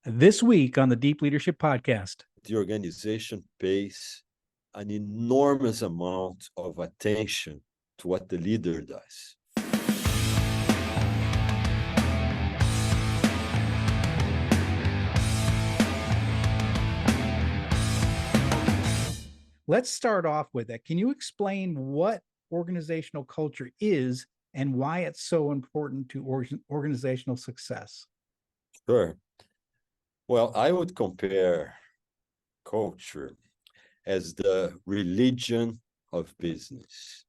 This week on the Deep Leadership Podcast. The organization pays an enormous amount of attention to what the leader does. Let's start off with that. Can you explain what organizational culture is and why it's so important to organizational success? Sure. Well, I would compare culture as the religion of business,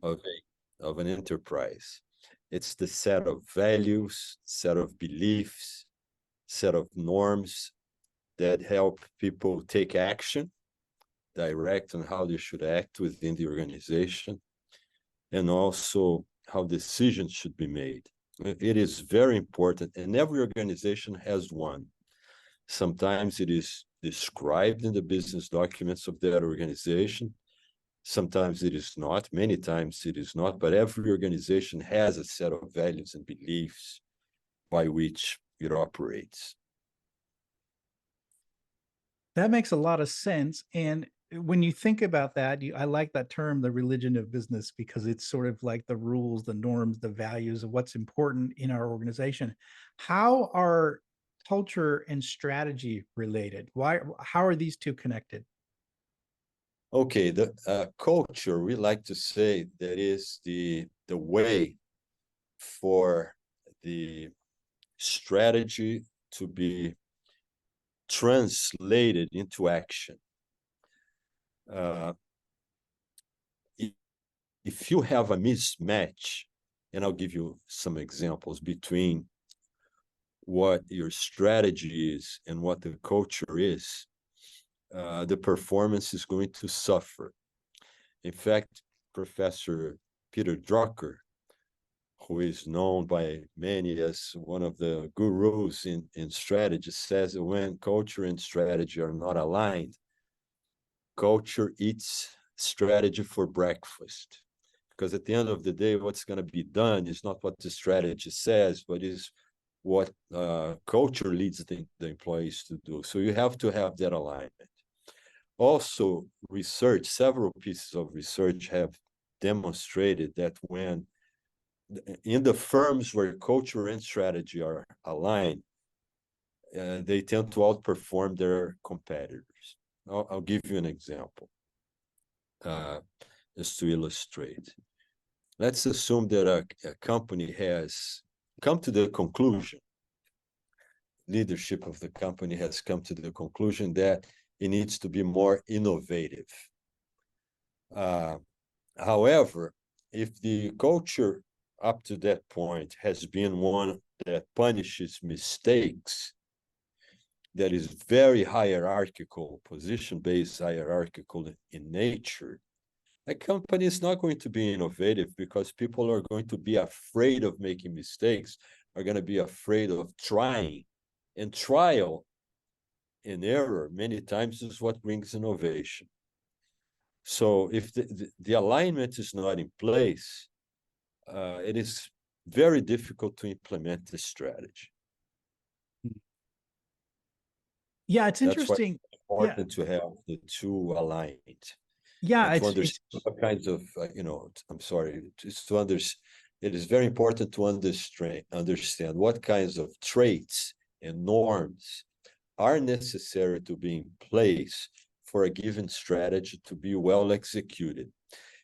of an enterprise. It's the set of values, set of beliefs, set of norms that help people take action, direct on how they should act within the organization, and also how decisions should be made. It is very important, and every organization has one. Sometimes it is described in the business documents of that organization. Sometimes it is not. Many times it is not. But every organization has a set of values and beliefs by which it operates. That makes a lot of sense. And when you think about that, I like that term, the religion of business, because it's sort of like the rules, the norms, the values of what's important in our organization. How are culture and strategy related? How are these two connected? Okay, the culture, we like to say that is the way for the strategy to be translated into action. If you have a mismatch, and I'll give you some examples between what your strategy is and what the culture is, the performance is going to suffer. In fact, Professor Peter Drucker, who is known by many as one of the gurus in strategy, says that when culture and strategy are not aligned, culture eats strategy for breakfast. Because at the end of the day, what's going to be done is not what the strategy says, but is what culture leads the employees to do. So you have to have that alignment. Also, research, several pieces of research have demonstrated that when in the firms where culture and strategy are aligned, they tend to outperform their competitors. I'll give you an example just to illustrate. Let's assume that a company has come to the conclusion, leadership of the company has come to the conclusion that it needs to be more innovative. However, if the culture up to that point has been one that punishes mistakes, that is very hierarchical, position-based hierarchical in nature, a company is not going to be innovative because people are going to be afraid of making mistakes, are going to be afraid of trying. And trial and error many times is what brings innovation. So if the alignment is not in place, it is very difficult to implement this strategy. Yeah, it's interesting. That's why it's important to have the two aligned. Yeah, and to understand what kinds of, I'm sorry, just to understand, it is very important to understand what kinds of traits and norms are necessary to be in place for a given strategy to be well executed.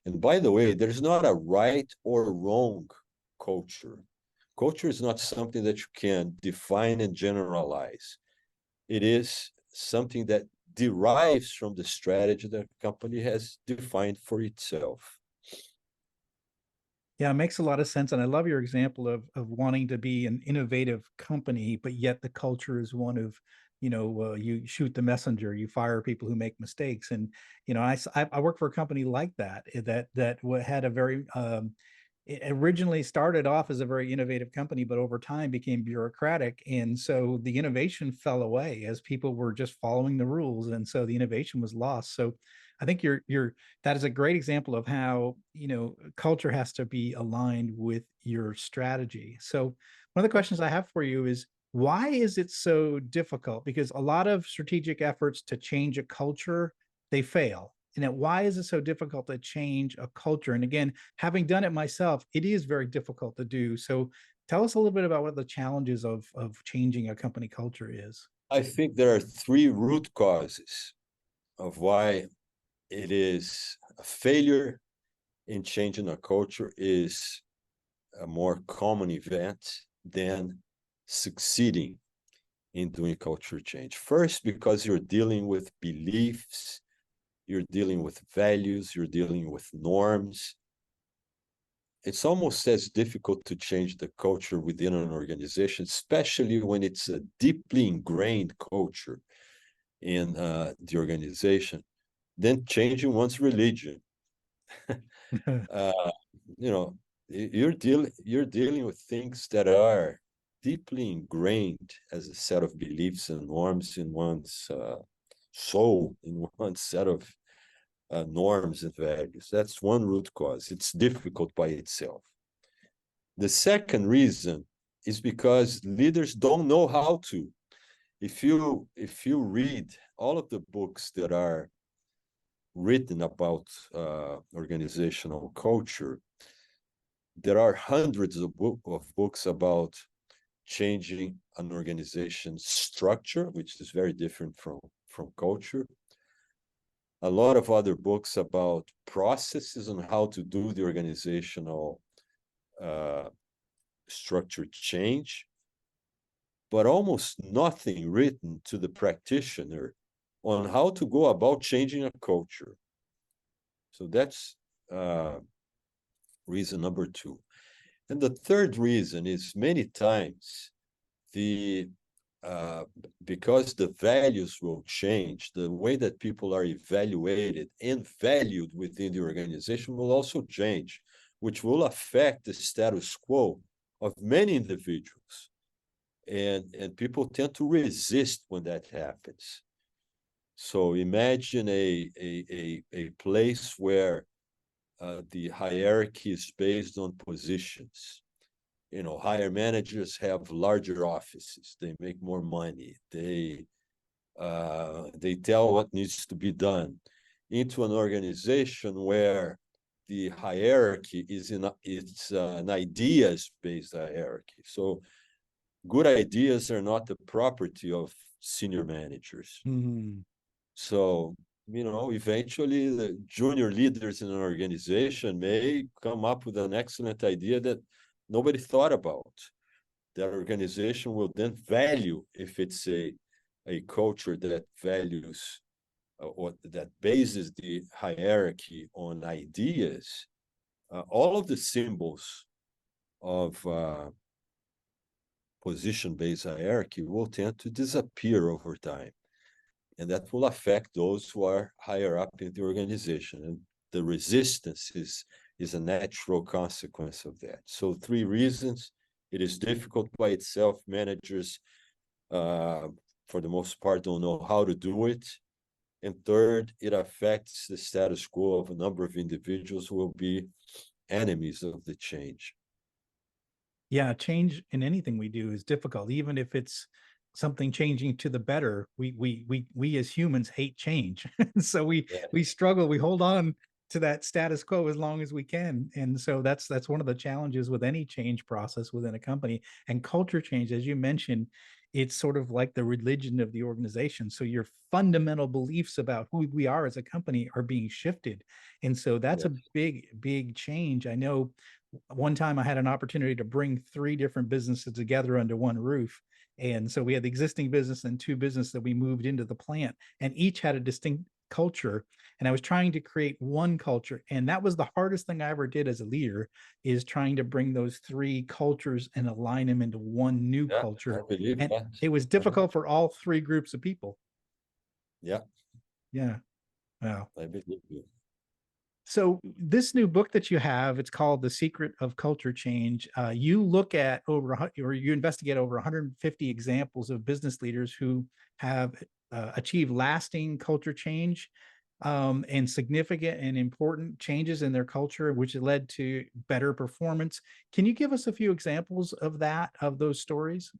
And by the way, there's not a right or wrong culture. Culture is not something that you can define and generalize. It is something that derives from the strategy that the company has defined for itself. Yeah, it makes a lot of sense. And I love your example of wanting to be an innovative company, but yet the culture is one of, you shoot the messenger, you fire people who make mistakes. And, I work for a company like that had a very, it originally started off as a very innovative company, but over time became bureaucratic. And so the innovation fell away as people were just following the rules. And so the innovation was lost. So I think that is a great example of how, culture has to be aligned with your strategy. So one of the questions I have for you is, Why is it so difficult? Because a lot of strategic efforts to change a culture, they fail. And then why is it so difficult to change a culture? And again, having done it myself, it is very difficult to do. So tell us a little bit about what the challenges of changing a company culture is. I think there are three root causes of why it is a failure in changing a culture is a more common event than succeeding in doing culture change. First, because you're dealing with beliefs, you're dealing with values, you're dealing with norms. It's almost as difficult to change the culture within an organization, especially when it's a deeply ingrained culture in the organization, than changing one's religion. uh, you know, you're dealing with things that are deeply ingrained as a set of beliefs and norms in one's soul, in one set of norms and values. That's one root cause. It's difficult by itself. The second reason is because leaders don't know how to. If you read all of the books that are written about organizational culture, there are hundreds of books about changing an organization's structure, which is very different from culture. A lot of other books about processes on how to do the organizational uh, structure change, but almost nothing written to the practitioner on how to go about changing a culture. So that's reason number two. And the third reason is many times the because the values will change, the way that people are evaluated and valued within the organization will also change, which will affect the status quo of many individuals. And people tend to resist when that happens. So imagine a place where the hierarchy is based on positions. Higher managers have larger offices. They make more money. They tell what needs to be done. Into an organization where the hierarchy is it's an ideas-based hierarchy. So good ideas are not the property of senior managers. Mm-hmm. So, eventually the junior leaders in an organization may come up with an excellent idea that nobody thought about. That organization will then value, if it's a culture that values or that bases the hierarchy on ideas, all of the symbols of position-based hierarchy will tend to disappear over time. And that will affect those who are higher up in the organization. And the resistance is a natural consequence of that. So three reasons. It is difficult by itself. Managers, for the most part, don't know how to do it. And third, it affects the status quo of a number of individuals who will be enemies of the change. Yeah, change in anything we do is difficult, even if it's something changing to the better. We as humans hate change. So Yeah. we struggle, we hold on to that status quo as long as we can. And so that's one of the challenges with any change process within a company. And culture change, as you mentioned, it's sort of like the religion of the organization. So your fundamental beliefs about who we are as a company are being shifted. And so that's a Yes. big change. I know one time I had an opportunity to bring three different businesses together under one roof. And so we had the existing business and two businesses that we moved into the plant, and each had a distinct culture. And I was trying to create one culture. And that was the hardest thing I ever did as a leader, is trying to bring those three cultures and align them into one new Yeah, I culture. believe And that. it was difficult for all three groups of people. Yeah, Yeah. Wow. I believe you. So this new book that you have, it's called The Secret of Culture Change. You look at or you investigate over 150 examples of business leaders who have achieved lasting culture change, and significant and important changes in their culture, which led to better performance. Can you give us a few examples of those stories?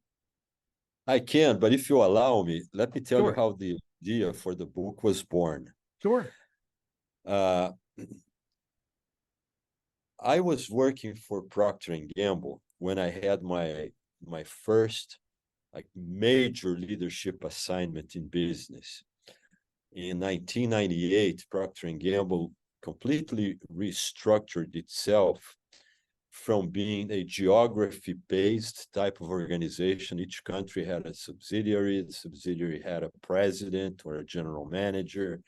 I can, but if you allow me, let me tell you Sure, how the idea for the book was born. sure. Uh, I was working for Procter and Gamble when I had my first like major leadership assignment in business. In 1998, Procter and Gamble completely restructured itself from being a geography-based type of organization. Each country had a subsidiary. The subsidiary had a president or a general manager,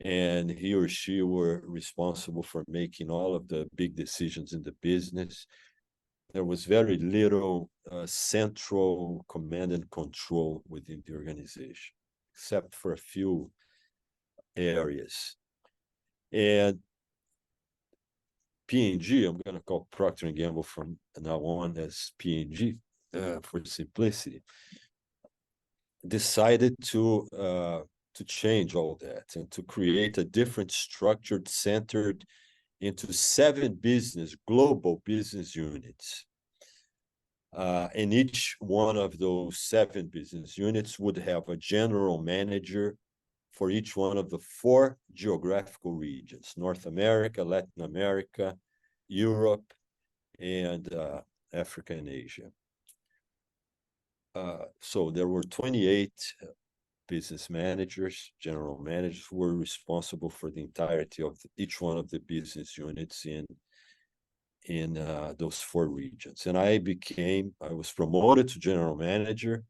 and he or she were responsible for making all of the big decisions in the business. There was very little central command and control within the organization, except for a few areas. And P&G, I'm going to call Procter & Gamble from now on as P&G for simplicity, decided to change all that and to create a different structured, centered into 7 global business units. And each one of those 7 business units would have a general manager for each one of the 4 geographical regions: North America, Latin America, Europe, and Africa and Asia. So there were 28 business managers, general managers, who were responsible for the entirety of each one of the business units in those 4 regions. And I was promoted to general manager,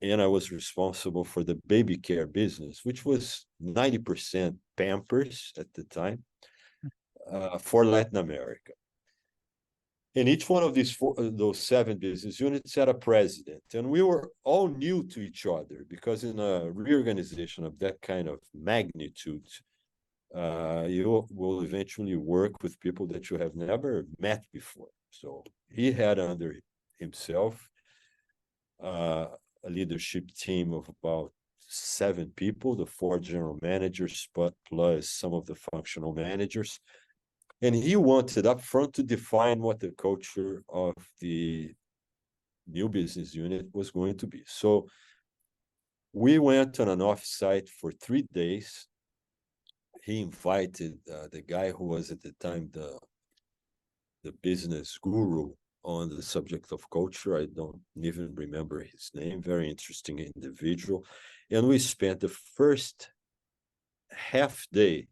and I was responsible for the baby care business, which was 90% Pampers at the time, for Latin America. And each one of those 7 business units had a president, and we were all new to each other, because in a reorganization of that kind of magnitude, you will eventually work with people that you have never met before. So he had under himself a leadership team of about 7 people, the 4 general managers, but plus some of the functional managers. And he wanted up front to define what the culture of the new business unit was going to be. So we went on an offsite for 3 days. He invited the guy who was at the time the business guru on the subject of culture. I don't even remember his name. Very interesting individual. And we spent the first half day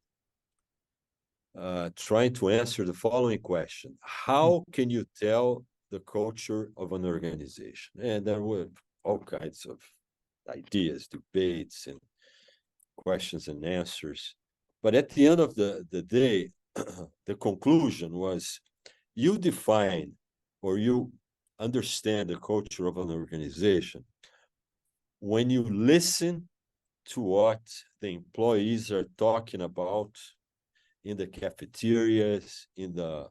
trying to answer the following question: how can you tell the culture of an organization? And there were all kinds of ideas, debates, and questions and answers. But at the end of the day, the conclusion was, you define or you understand the culture of an organization when you listen to what the employees are talking about in the cafeterias, in the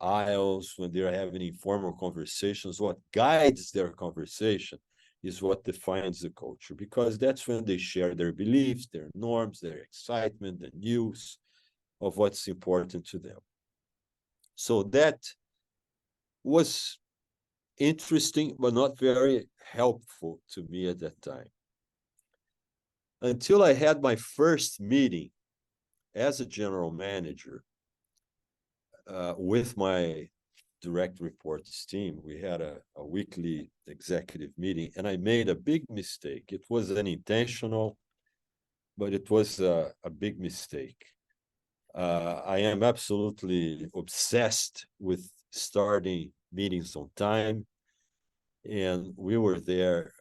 aisles, when they're having informal conversations. What guides their conversation is what defines the culture, because that's when they share their beliefs, their norms, their excitement, the news of what's important to them. So that was interesting, but not very helpful to me at that time, until I had my first meeting as a general manager with my direct reports team. We had a weekly executive meeting, and I made a big mistake. It was unintentional, but it was a big mistake. I am absolutely obsessed with starting meetings on time, and we were there,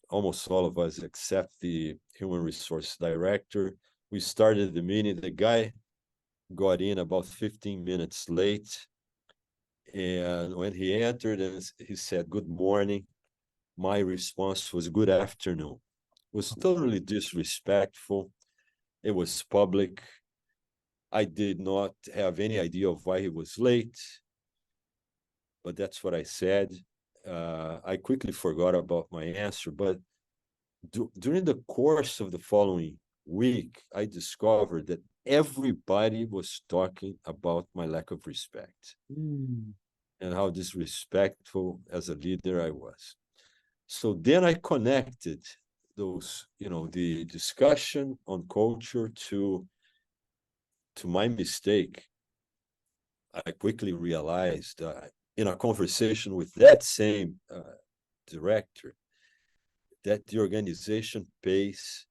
almost all of us except the human resource director. We started the meeting. The guy got in about 15 minutes late. And when he entered and he said, "Good morning," my response was, "Good afternoon." It was totally disrespectful. It was public. I did not have any idea of why he was late, but that's what I said. I quickly forgot about my answer, but during the course of the following week, I discovered that everybody was talking about my lack of respect and how disrespectful as a leader I was. So then I connected those, the discussion on culture to my mistake. I quickly realized in a conversation with that same director that the organization pays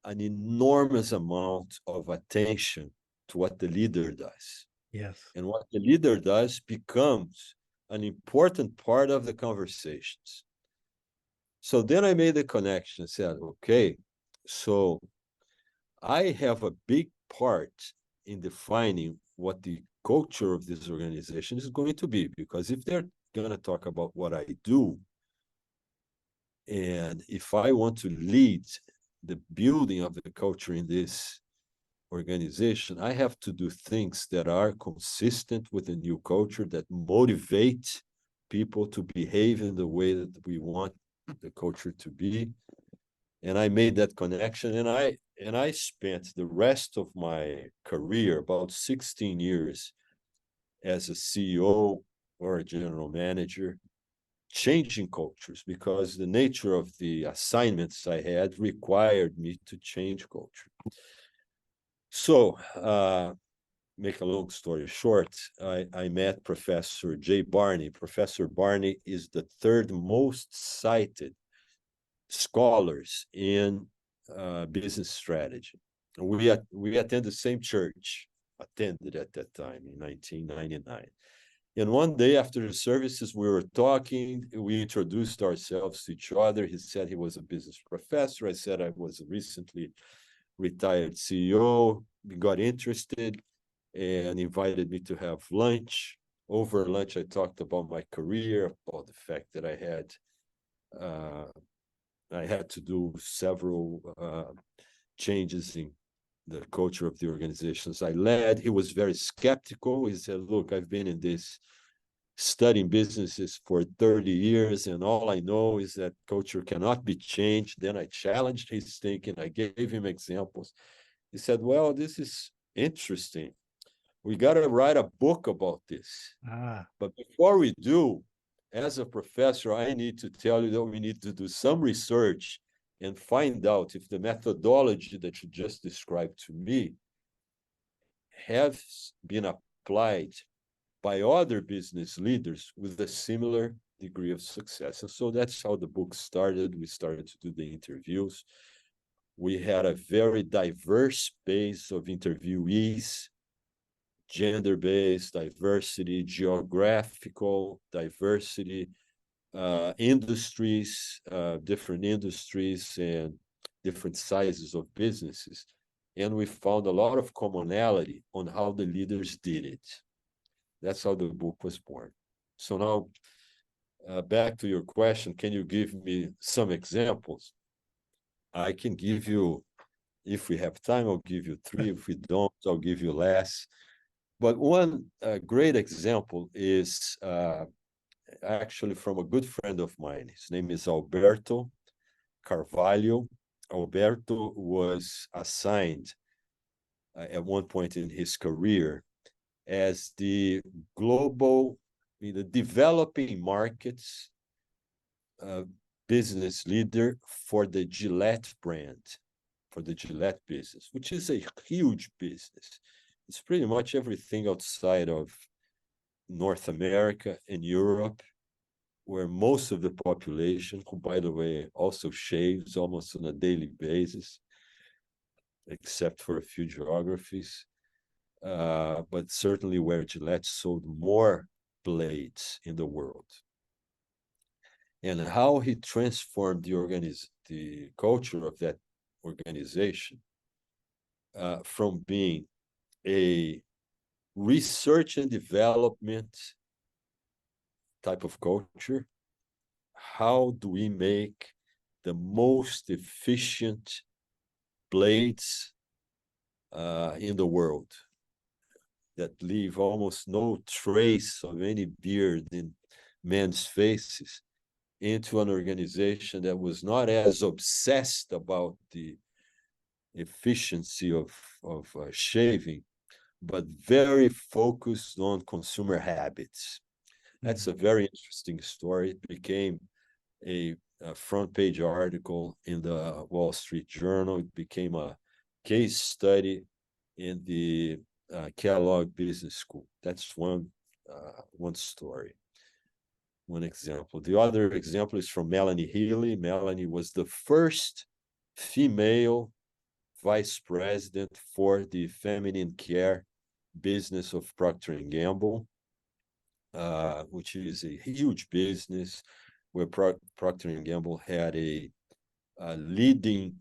an enormous amount of attention to what the leader does. Yes. And what the leader does becomes an important part of the conversations. So then I made the connection and said, okay, so I have a big part in defining what the culture of this organization is going to be, because if they're going to talk about what I do, and if I want to lead the building of the culture in this organization, I have to do things that are consistent with the new culture, that motivate people to behave in the way that we want the culture to be. And I made that connection, and I spent the rest of my career, about 16 years, as a CEO or a general manager, changing cultures, because the nature of the assignments I had required me to change culture. So, make a long story short, I met Professor Jay Barney. Professor Barney is the third most cited scholars in business strategy. We attend the same church, attended at that time in 1999. And one day after the services, we were talking, we introduced ourselves to each other. He said he was a business professor. I said I was a recently retired CEO. We got interested and invited me to have lunch. Over lunch, I talked about my career, about the fact that I had to do several changes in the culture of the organizations I led. He was very skeptical. He said, look, I've been in this studying businesses for 30 years, and all I know is that culture cannot be changed. Then I challenged his thinking. I gave him examples. He said, well, this is interesting. We got to write a book about this. But before we do, as a professor, I need to tell you that we need to do some research and find out if the methodology that you just described to me has been applied by other business leaders with a similar degree of success. And so that's how the book started. We started to do the interviews. We had a very diverse base of interviewees, gender-based diversity, geographical diversity, industries, different industries and different sizes of businesses. And we found a lot of commonality on how the leaders did it. That's how the book was born. So now, back to your question, can you give me some examples? I can give you, if we have time, I'll give you 3. If we don't, I'll give you less. But one great example is actually from a good friend of mine. His name is Alberto Carvalho. Alberto was assigned at one point in his career as the global, in the developing markets business leader for the Gillette brand, for the Gillette business, which is a huge business. It's pretty much everything outside of North America and Europe, where most of the population, who, by the way, also shaves almost on a daily basis, except for a few geographies, but certainly where Gillette sold more blades in the world. And how he transformed the culture of that organization from being a research and development type of culture. How do we make the most efficient blades in the world that leave almost no trace of any beard in men's faces, into an organization that was not as obsessed about the efficiency of shaving, but very focused on consumer habits. That's a very interesting story. It became a front page article in the Wall Street Journal. It became a case study in the Kellogg Business School. That's one story, one example. The other example is from Melanie Healy. Melanie was the first female vice president for the feminine care business of Procter & Gamble, which is a huge business where Procter & Gamble had a leading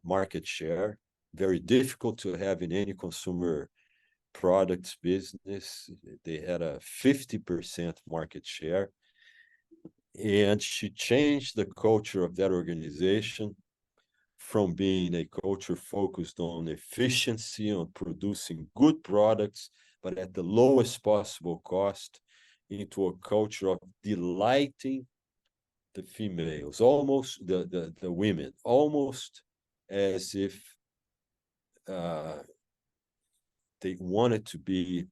market share, very difficult to have in any consumer products business. They had a 50% market share. And she changed the culture of that organization from being a culture focused on efficiency, on producing good products, but at the lowest possible cost, into a culture of delighting the females, almost the women, almost as if they wanted to be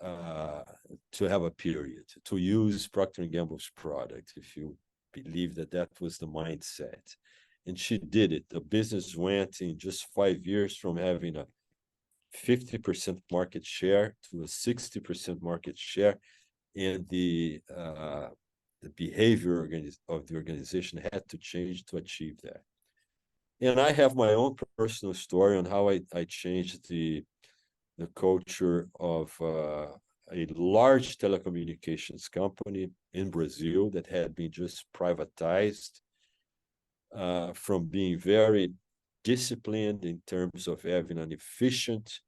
to have a period, to use Procter & Gamble's product, if you believe that that was the mindset. And she did it. The business went in just 5 years from having a 50% market share to a 60% market share, and the behavior of the organization had to change to achieve that. And I have my own personal story on how I changed the culture of a large telecommunications company in Brazil that had been just privatized, from being very disciplined in terms of having an efficient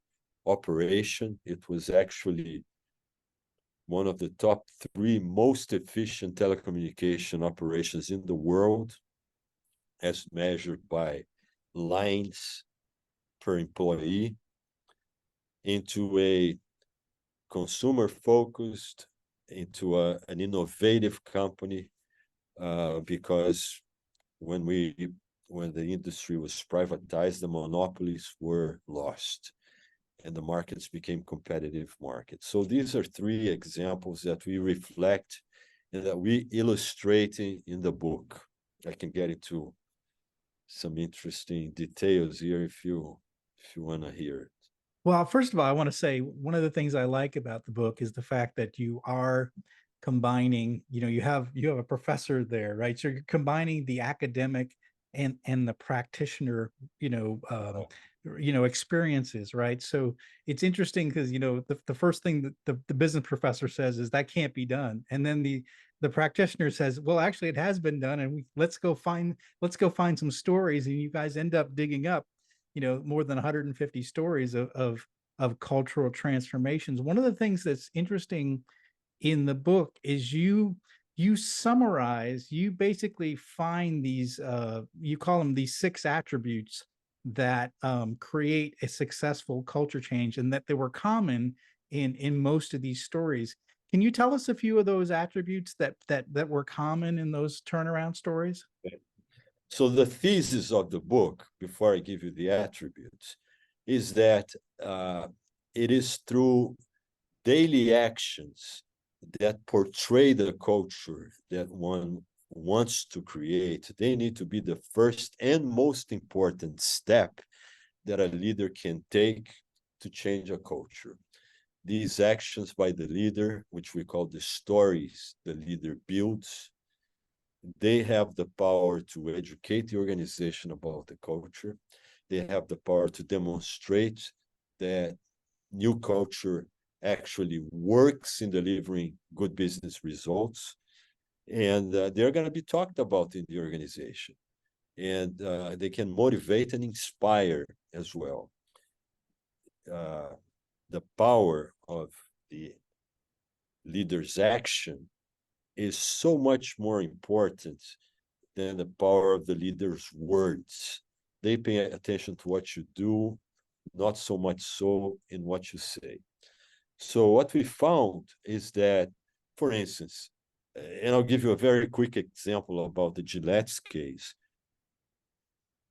operation. It was actually one of the top 3 most efficient telecommunication operations in the world, as measured by lines per employee, into a consumer-focused, into an innovative company, because when the industry was privatized, the monopolies were lost, and the markets became competitive markets. So these are 3 examples that we reflect and that we illustrate in the book. I can get into some interesting details here if you want to hear it. Well, first of all, I want to say one of the things I like about the book is the fact that you are combining, you have a professor there, right? So you're combining the academic and the practitioner, experiences, right? So it's interesting because the first thing that the business professor says is that can't be done, and then the practitioner says, well, actually it has been done, and let's go find some stories, and you guys end up digging up more than 150 stories of cultural transformations. One of the things that's interesting in the book is you summarize, you basically find these you call them these 6 attributes that create a successful culture change, and that they were common in most of these stories. Can you tell us a few of those attributes that were common in those turnaround stories? So the thesis of the book, before I give you the attributes, is that it is through daily actions that portray the culture that one wants to create. They need to be the first and most important step that a leader can take to change a culture. These actions by the leader, which we call the stories the leader builds, they have the power to educate the organization about the culture. They have the power to demonstrate that new culture actually works in delivering good business results. And they're going to be talked about in the organization. And they can motivate and inspire as well. The power of the leader's action is so much more important than the power of the leader's words. They pay attention to what you do, not so much so in what you say. So what we found is that, for instance, and I'll give you a very quick example about the Gillette's case.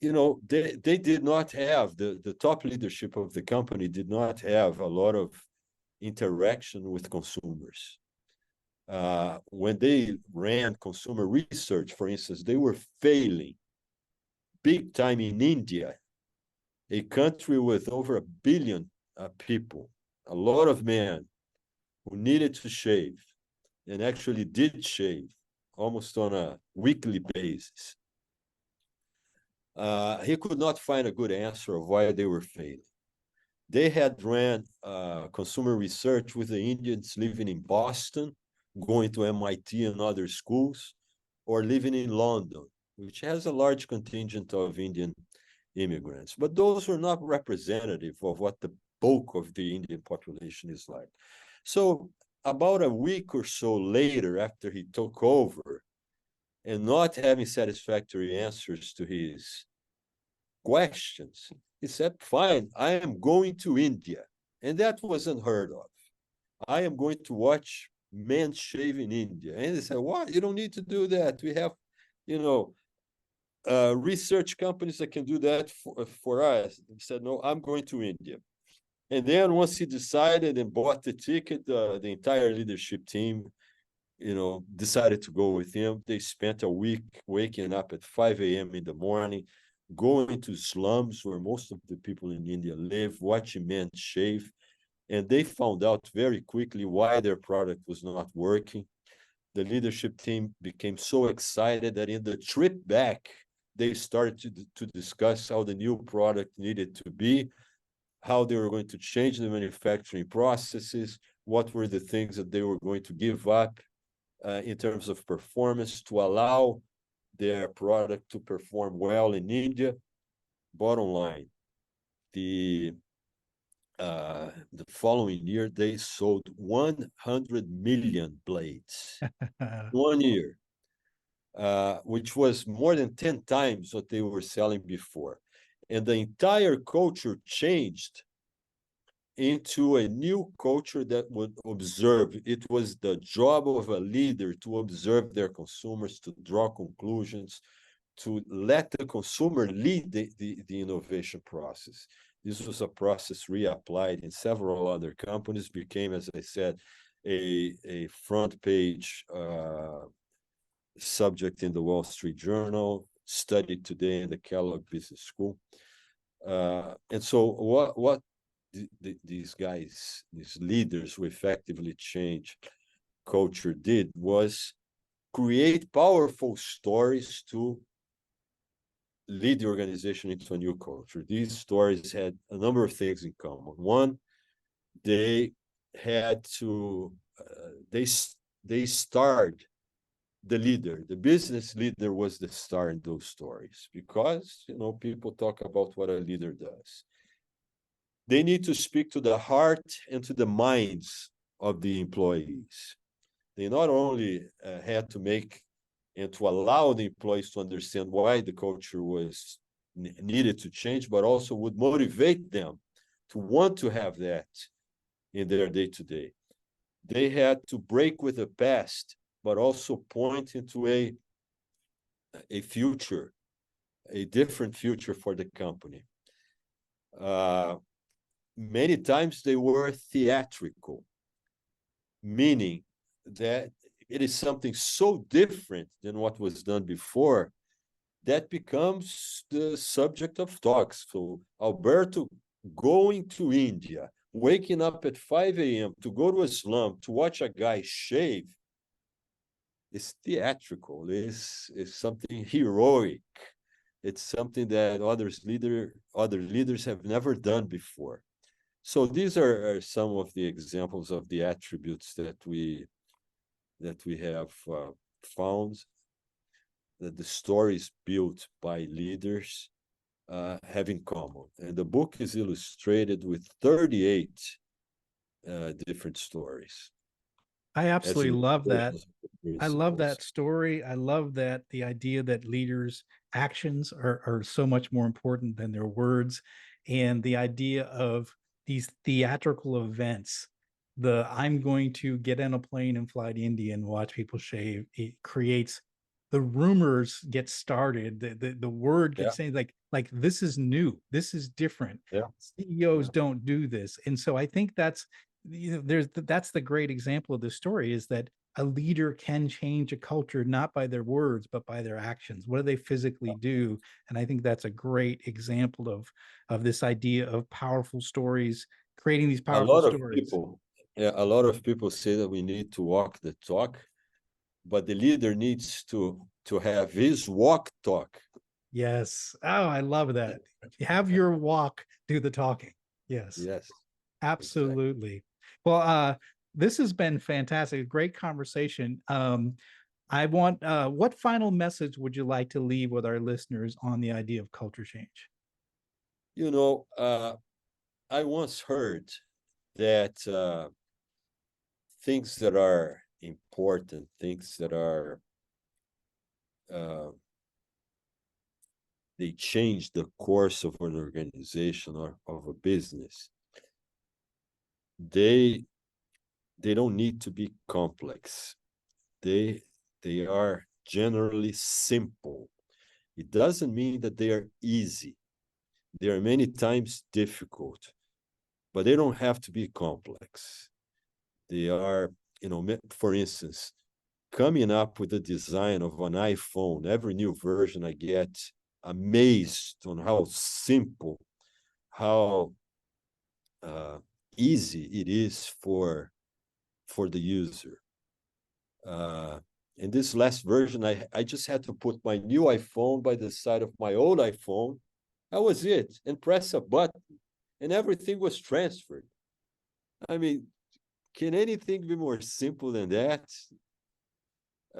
They did not have, the top leadership of the company did not have a lot of interaction with consumers. when they ran consumer research, for instance, they were failing big time in India, a country with over 1 billion people, a lot of men who needed to shave and actually did shave almost on a weekly basis. He could not find a good answer of why they were failing. They had ran consumer research with the Indians living in Boston, going to MIT and other schools, or living in London, which has a large contingent of Indian immigrants. But those were not representative of what the bulk of the Indian population is like. So about a week or so later, after he took over, and not having satisfactory answers to his questions, he said, fine, I am going to India. And that was unheard of. I am going to watch men shave in India. And they said, what? You don't need to do that. We have, you know, research companies that can do that for us. He said, no, I'm going to India. And then once he decided and bought the ticket, the entire leadership team, decided to go with him. They spent a week waking up at 5 a.m. in the morning, going to slums where most of the people in India live, watching men shave. And they found out very quickly why their product was not working. The leadership team became so excited that in the trip back, they started to discuss how the new product needed to be, how they were going to change the manufacturing processes, what were the things that they were going to give up in terms of performance to allow their product to perform well in India. Bottom line, the following year, they sold 100 million blades. 1 year, which was more than 10 times what they were selling before. And the entire culture changed into a new culture that would observe. It was the job of a leader to observe their consumers, to draw conclusions, to let the consumer lead the innovation process. This was a process reapplied in several other companies, became, as I said, a front page subject in the Wall Street Journal, studied today in the Kellogg Business School. And so what these guys, these leaders who effectively changed culture did was create powerful stories to lead the organization into a new culture. These stories had a number of things in common. One, they had to, they starred the leader. The business leader was the star in those stories because, people talk about what a leader does. They need to speak to the heart and to the minds of the employees. They not only had to make and to allow the employees to understand why the culture was needed to change, but also would motivate them to want to have that in their day-to-day. They had to break with the past, but also point into a future, a different future for the company. Many times they were theatrical, meaning that it is something so different than what was done before that becomes the subject of talks. So Alberto going to India, waking up at 5 a.m. to go to a slum to watch a guy shave is theatrical. It's something heroic. It's something that other leaders have never done before. So these are some of the examples of the attributes that we have found, that the stories built by leaders have in common. And the book is illustrated with 38 different stories. I absolutely love that. I love principles. that story. I love that the idea that leaders' actions are so much more important than their words. And the idea of these theatrical events, the I'm going to get on a plane and fly to India and watch people shave, it creates the rumors get started. The word Yeah, gets saying like this is new, this is different. yeah, CEOs yeah. don't do this. And so I think that's that's the great example of this story is that a leader can change a culture not by their words but by their actions. What do they physically do? And I think that's a great example of this idea of powerful stories, creating these A powerful lot of stories. people, yeah, a lot of people say that we need to walk the talk, but the leader needs to have his walk talk. Yes. Oh, I love that. Have your walk do the talking. Yes. Yes, exactly. Absolutely. Well, this has been fantastic. A great conversation. I want, what final message would you like to leave with our listeners on the idea of culture change? You know, I once heard that things that are important, things that are uh, they change the course of an organization or of a business. They they don't need to be complex. They they are generally simple. It doesn't mean that they are easy. They are many times difficult, but they don't have to be complex. They are, for instance, coming up with the design of an iPhone. Every new version, I get amazed on how simple, how uh, easy it is for the user. In this last version, I just had to put my new iPhone by the side of my old iPhone. That was it, and press a button, and everything was transferred. I mean, can anything be more simple than that?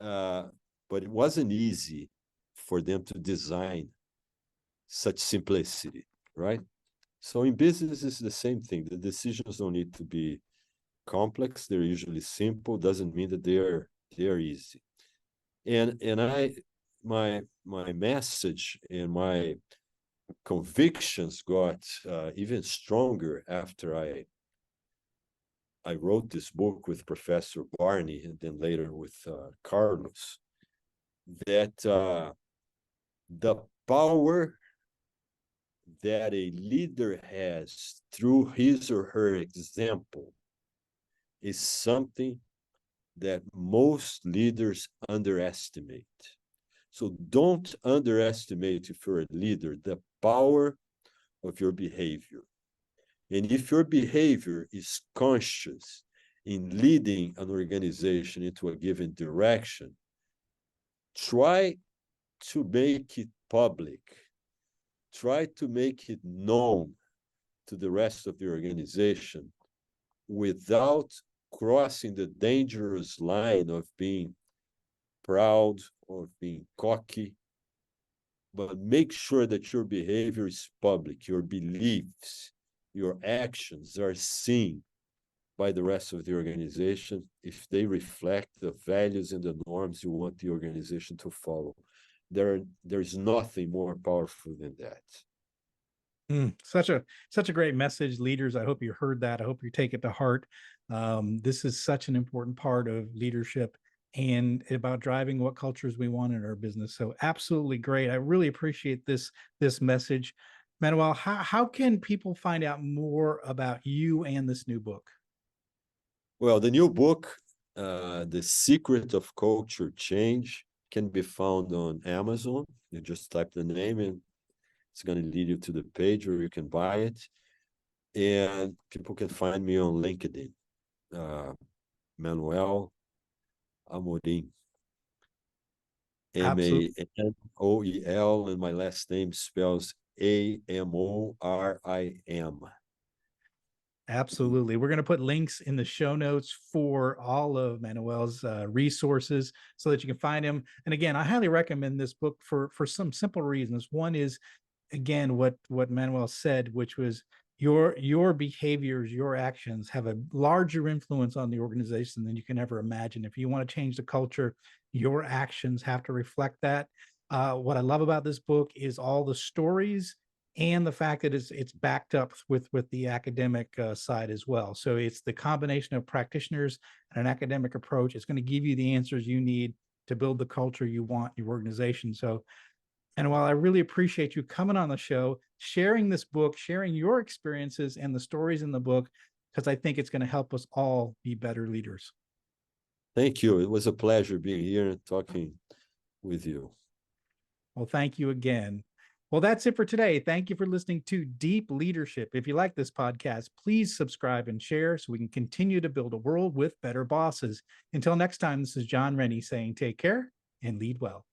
But it wasn't easy for them to design such simplicity, right? So in business, it's the same thing. The decisions don't need to be complex. They're usually simple. Doesn't mean that they're easy. And my message and my convictions got even stronger after I wrote this book with Professor Barney and then later with Carlos, that the power that a leader has through his or her example is something that most leaders underestimate. So don't underestimate, if you're a leader, the power of your behavior. And if your behavior is conscious in leading an organization into a given direction, try to make it public. Try to make it known to the rest of the organization without crossing the dangerous line of being proud or being cocky, but make sure that your behavior is public, your beliefs, your actions are seen by the rest of the organization if they reflect the values and the norms you want the organization to follow. There's nothing more powerful than that. Such a great message, leaders. I hope you heard that. I hope you take it to heart. This is such an important part of leadership and about driving what cultures we want in our business. So absolutely great. I really appreciate this message. Manuel, how can people find out more about you and this new book? Well, the new book, The Secret of Culture Change, can be found on Amazon. You just type the name in, it's going to lead you to the page where you can buy it. And people can find me on LinkedIn, Manoel Amorim, Absolutely. Manoel, and my last name spells Amorim. Absolutely. We're going to put links in the show notes for all of Manuel's resources so that you can find him. And again, I highly recommend this book for some simple reasons. One is, again, what Manuel said, which was your behaviors, your actions have a larger influence on the organization than you can ever imagine. If you want to change the culture, your actions have to reflect that. What I love about this book is all the stories and the fact that it's backed up with the academic side as well. So it's the combination of practitioners and an academic approach. It's going to give you the answers you need to build the culture you want in your organization. So, and while I really appreciate you coming on the show, sharing this book, sharing your experiences and the stories in the book, because I think it's going to help us all be better leaders. Thank you. It was a pleasure being here and talking with you. Well, thank you again. Well, that's it for today. Thank you for listening to Deep Leadership. If you like this podcast, please subscribe and share so we can continue to build a world with better bosses. Until next time, this is John Rennie saying take care and lead well.